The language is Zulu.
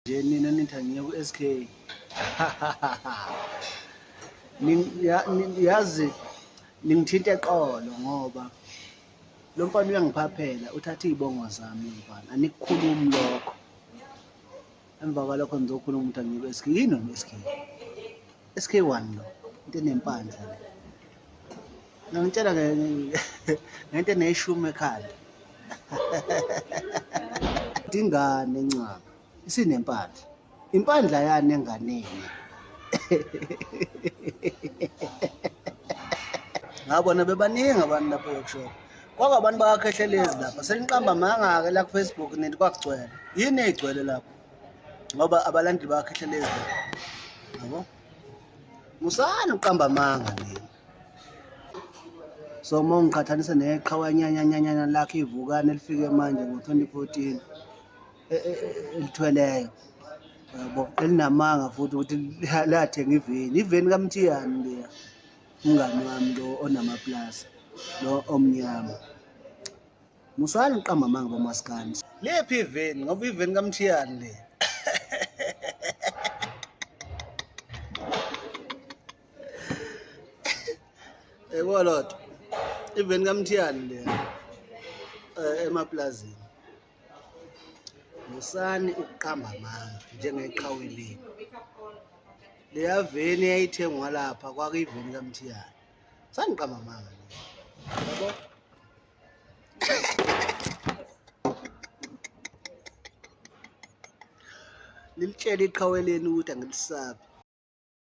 Nina nithangiye ku-SK. Yazi ningithinta eqolo ngoba lo mfana uyangiphaphela uthatha iy'bongo zami lo mfana anikukhulumi lokho. Emva kwalokho nizokhuluma ukuthi angiye ku-SK. Yini no-SK? SK1 lo into enempandla le. Ngangitshela ngento eneshumi ekhanda. Ingane encane isinempandla. Impandla yani enganeni. Ngabona bebaningi abantu lapho workshop. Kwakubantu bakakhehlelezi lapha. Seniqamba amanga-ke la ku-Facebook nini kwakugcwele. Yini ey'gcwele lapho? Ngoba abalandeli bakakhehlelezi lapho. Yabo? Musani uqamba amanga nini. So uma ngiqhathanisa neqhawanyanyanyanya lakho ivukane elifike manje ngo-2014 elithweleyo. Yabo, elinamanga futhi ukuthi lathenga iveni kaMthiyani leya. Umngani wami lo onamaplasi lo omnyama. Musani uqamba amanga bamaskandi. Lephi iveni ngoba iveni kaMthiyani le. Yebo lotho. Iveni kaMthiyani le emaplazini. Musani ukuqamba amanga njengeqhaweleni. Leya veni eyayithengwa lapha kwakuyiveni kaMthiyani. Saniqamba amanga nje. Yabo? Lilitshela iqhaweleni ukuthi angilisabi.